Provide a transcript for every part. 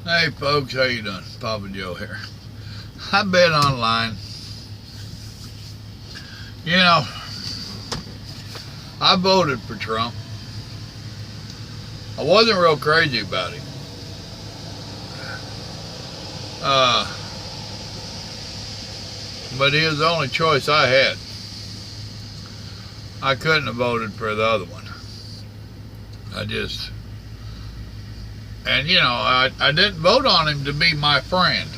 Hey folks, how you doing? Papa Joe here. I bet online. You know, I voted for Trump. I wasn't real crazy about him. But he was the only choice I had. I couldn't have voted for the other one. And I didn't vote on him to be my friend.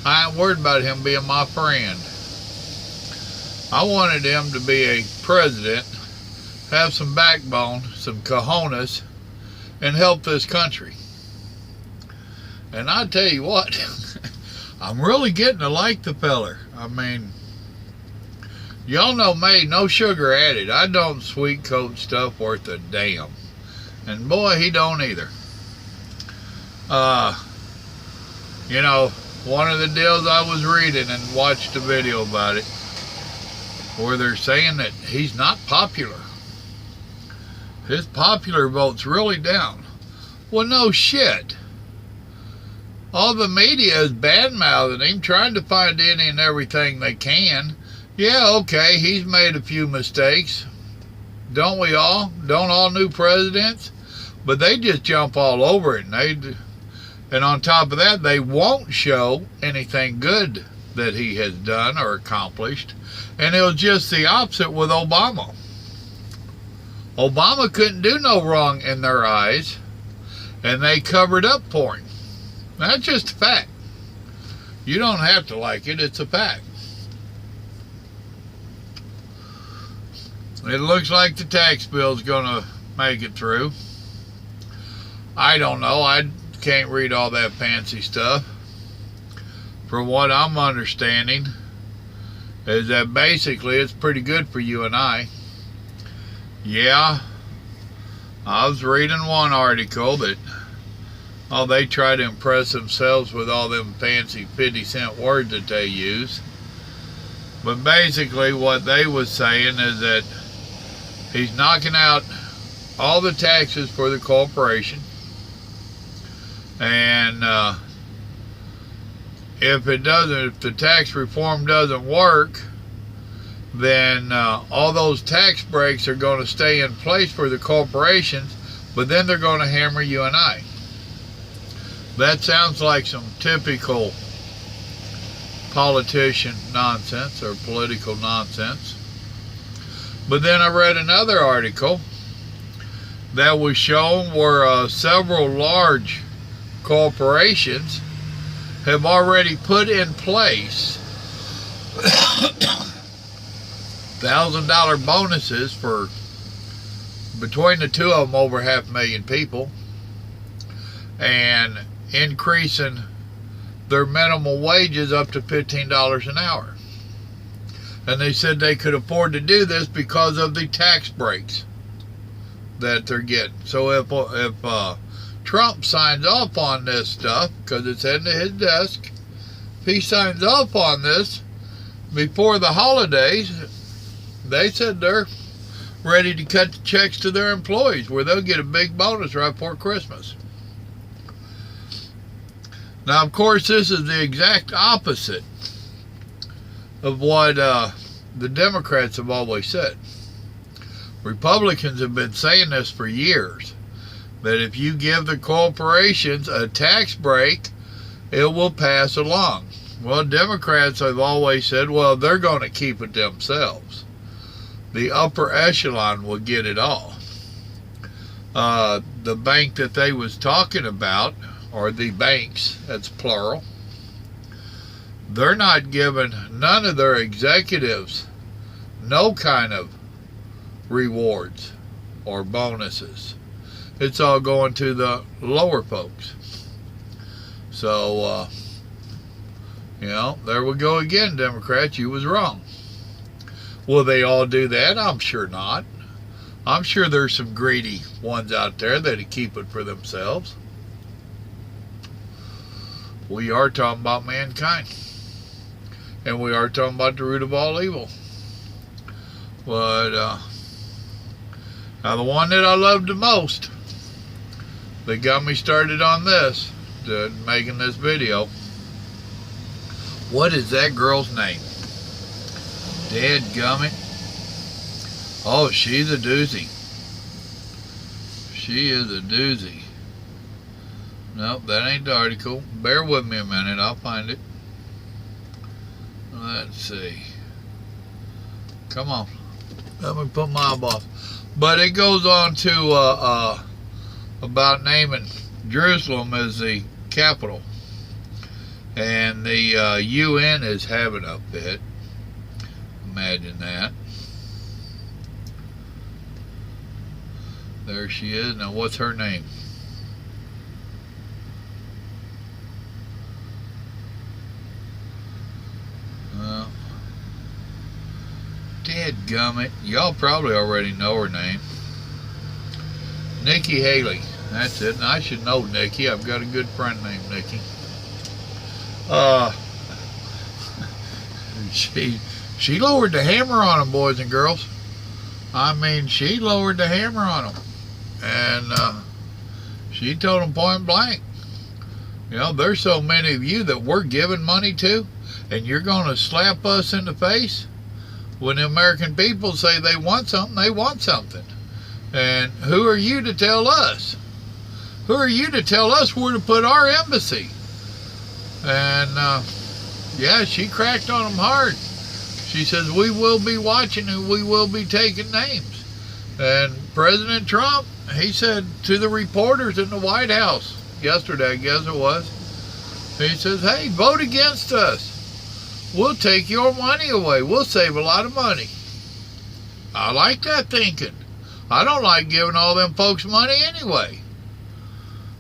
I ain't worried about him being my friend. I wanted him to be a president, have some backbone, some cojones, and help this country. And I tell you what, I'm really getting to like the feller. I mean, y'all know me, no sugar added. I don't sweet coat stuff worth a damn. And boy, he don't either. One of the deals I was reading and watched a video about it, where they're saying that he's not popular. His popular vote's really down. Well, no shit. All the media is bad-mouthing him, trying to find any and everything they can. Yeah, okay, he's made a few mistakes. Don't we all? Don't all new presidents? But they just jump all over it. And on top of that, they won't show anything good that he has done or accomplished. And it was just the opposite with Obama. Obama couldn't do no wrong in their eyes, and they covered up for him. That's just a fact. You don't have to like it, it's a fact. It looks like the tax bill's gonna make it through. I don't know, I can't read all that fancy stuff. From what I'm understanding, is that basically it's pretty good for you and I. Yeah, I was reading one article that they try to impress themselves with all them fancy 50-cent words that they use. But basically what they was saying is that he's knocking out all the taxes for the corporation. And if the tax reform doesn't work, then all those tax breaks are going to stay in place for the corporations, but then they're going to hammer you and I. That sounds like some typical politician nonsense or political nonsense. But then I read another article that was shown where several large corporations have already put in place $1,000 bonuses for, between the two of them, over 500,000 people, and increasing their minimum wages up to $15 an hour. And they said they could afford to do this because of the tax breaks that they're getting. So if Trump signs off on this stuff, because it's heading to his desk, if he signs off on this before the holidays, they said they're ready to cut the checks to their employees, where they'll get a big bonus right before Christmas. Now, of course, this is the exact opposite of what the Democrats have always said. Republicans have been saying this for years, that if you give the corporations a tax break, it will pass along. Well, Democrats have always said, well, they're going to keep it themselves. The upper echelon will get it all. The bank that they was talking about, or the banks, that's plural, they're not giving none of their executives no kind of rewards or bonuses. It's all going to the lower folks. So, there we go again, Democrats. You was wrong. Will they all do that? I'm sure not. I'm sure there's some greedy ones out there that keep it for themselves. We are talking about mankind. And we are talking about the root of all evil. But, now the one that I loved the most, that got me started on this, making this video. What is that girl's name? Dadgummit. Oh, she's a doozy. She is a doozy. Nope, that ain't the article. Bear with me a minute, I'll find it. Let's see. Come on. Let me put my eyeball. But it goes on to about naming Jerusalem as the capital. And the UN is having a fit. Imagine that. There she is. Now what's her name? Dadgummit. Y'all probably already know her name. Nikki Haley. That's it. And I should know Nikki. I've got a good friend named Nikki. She lowered the hammer on them, boys and girls. I mean, she lowered the hammer on them. And she told them point blank, you know, there's so many of you that we're giving money to, and you're going to slap us in the face? When the American people say they want something, they want something. And who are you to tell us? Who are you to tell us where to put our embassy? And yeah, she cracked on them hard. She says, we will be watching and we will be taking names. And President Trump, he said to the reporters in the White House yesterday, I guess it was, he says, hey, vote against us. We'll take your money away. We'll save a lot of money. I like that thinking. I don't like giving all them folks money anyway.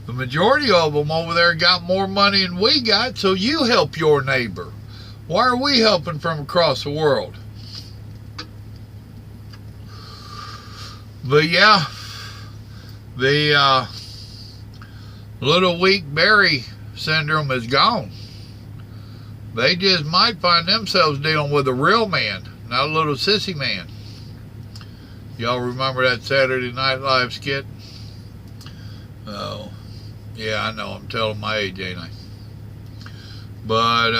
The majority of them over there got more money than we got, so you help your neighbor. Why are we helping from across the world? But yeah, the little weak Barry syndrome is gone. They just might find themselves dealing with a real man, not a little sissy man. Y'all remember that Saturday Night Live skit? Oh, yeah, I know. I'm telling my age, ain't I? But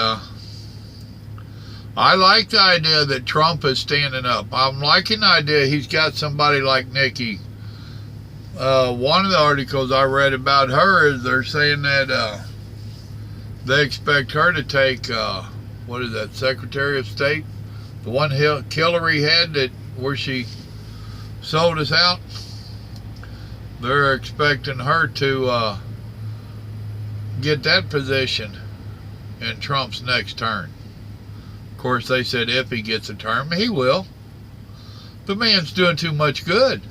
I like the idea that Trump is standing up. I'm liking the idea he's got somebody like Nikki. One of the articles I read about her is they're saying that they expect her to take, what is that, Secretary of State? The one Hillary had that where she sold us out. They're expecting her to get that position in Trump's next term. Of course, they said if he gets a term, he will. The man's doing too much good.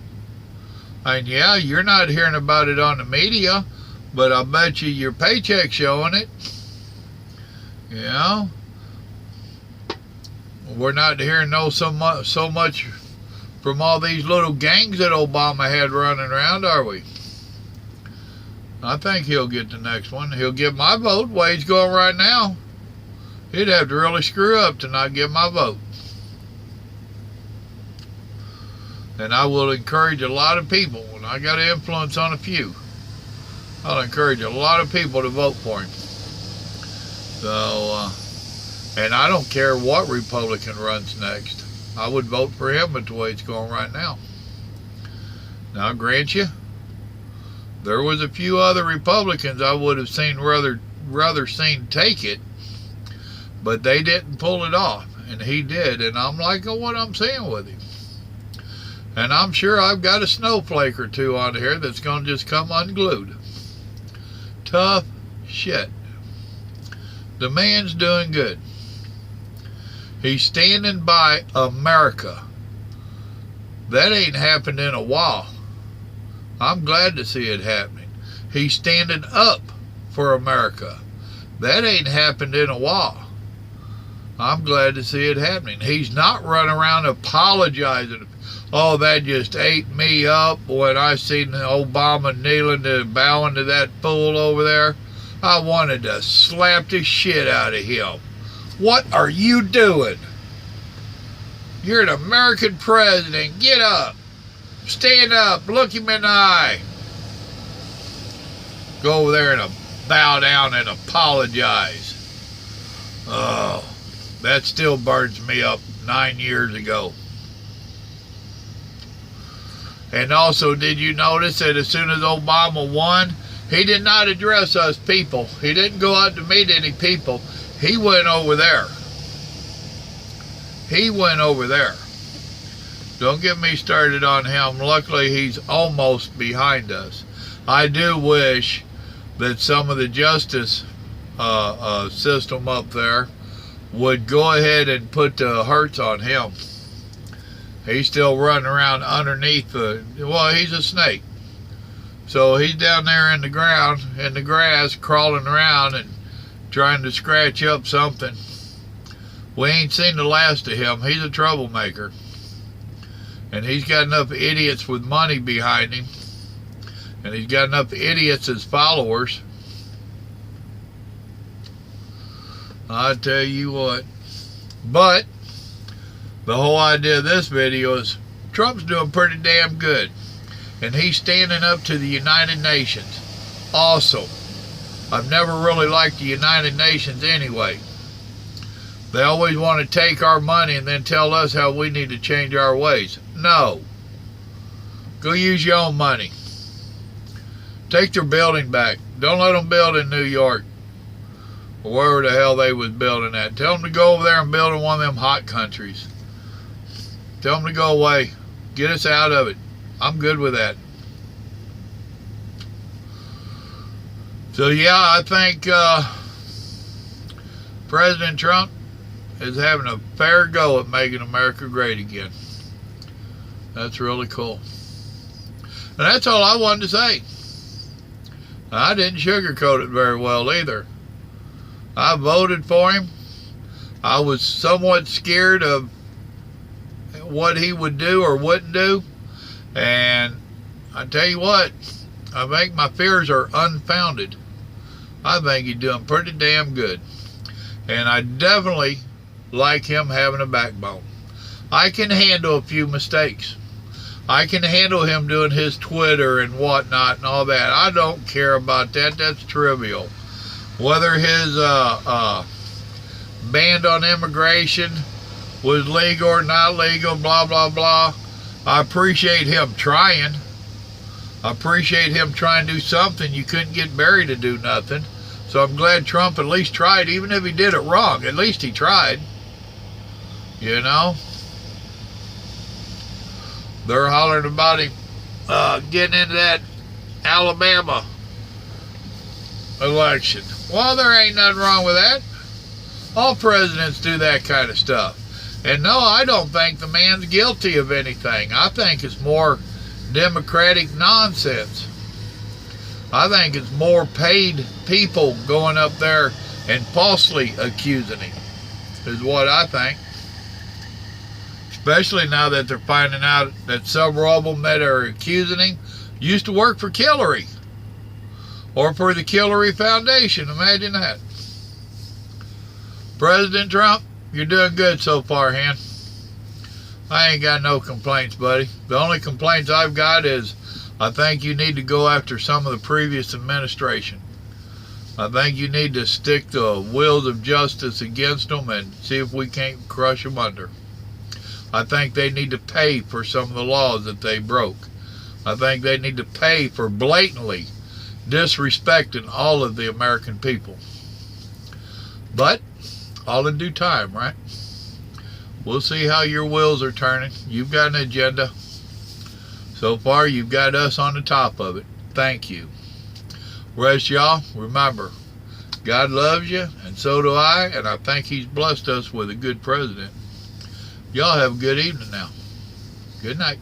And yeah, you're not hearing about it on the media, but I bet you your paycheck's showing it. You know, we're not hearing so much from all these little gangs that Obama had running around, are we? I think he'll get the next one. He'll get my vote the way he's going right now. He'd have to really screw up to not get my vote. And I will encourage a lot of people, and I got influence on a few, I'll encourage a lot of people to vote for him. So, and I don't care what Republican runs next. I would vote for him, but the way it's going right now. Now, I'll grant you, there was a few other Republicans I would have seen rather seen take it, but they didn't pull it off, and he did. And I'm liking what I'm seeing with him. And I'm sure I've got a snowflake or two on here that's going to just come unglued. Tough shit. The man's doing good. He's standing by America. That ain't happened in a while. I'm glad to see it happening. He's standing up for America. That ain't happened in a while. I'm glad to see it happening. He's not running around apologizing. Oh, that just ate me up when I seen Obama kneeling to bowing to that fool over there. I wanted to slap the shit out of him. What are you doing? You're an American president. Get up. Stand up. Look him in the eye. Go over there and bow down and apologize. Oh, that still burns me up 9 years ago. And also, did you notice that as soon as Obama won, he did not address us people. He didn't go out to meet any people. He went over there. He went over there. Don't get me started on him. Luckily, he's almost behind us. I do wish that some of the justice system up there would go ahead and put the hurts on him. He's still running around underneath well, he's a snake. So he's down there in the ground, in the grass, crawling around and trying to scratch up something. We ain't seen the last of him. He's a troublemaker. And he's got enough idiots with money behind him. And he's got enough idiots as followers. I tell you what. But the whole idea of this video is Trump's doing pretty damn good. And he's standing up to the United Nations. Awesome. I've never really liked the United Nations anyway. They always want to take our money and then tell us how we need to change our ways. No. Go use your own money. Take their building back. Don't let them build in New York or wherever the hell they was building at. Tell them to go over there and build in one of them hot countries. Tell them to go away. Get us out of it. I'm good with that. So yeah, I think President Trump is having a fair go at making America great again. That's really cool. And that's all I wanted to say. I didn't sugarcoat it very well either. I voted for him. I was somewhat scared of what he would do or wouldn't do. And I tell you what, I think my fears are unfounded. I think he's doing pretty damn good. And I definitely like him having a backbone. I can handle a few mistakes. I can handle him doing his Twitter and whatnot and all that. I don't care about that. That's trivial. Whether his ban on immigration was legal or not legal, blah, blah, blah. I appreciate him trying. I appreciate him trying to do something. You couldn't get Barry to do nothing. So I'm glad Trump at least tried, even if he did it wrong. At least he tried. You know? They're hollering about him getting into that Alabama election. Well, there ain't nothing wrong with that. All presidents do that kind of stuff. And no, I don't think the man's guilty of anything. I think it's more Democratic nonsense. I think it's more paid people going up there and falsely accusing him, is what I think. Especially now that they're finding out that several of them that are accusing him used to work for Hillary or for the Hillary Foundation. Imagine that. President Trump, you're doing good so far, Han. I ain't got no complaints, buddy. The only complaints I've got is I think you need to go after some of the previous administration. I think you need to stick the wheels of justice against them and see if we can't crush them under. I think they need to pay for some of the laws that they broke. I think they need to pay for blatantly disrespecting all of the American people. But all in due time, right? We'll see how your wheels are turning. You've got an agenda. So far, you've got us on the top of it. Thank you. Rest y'all, remember, God loves you, and so do I, and I think he's blessed us with a good president. Y'all have a good evening now. Good night.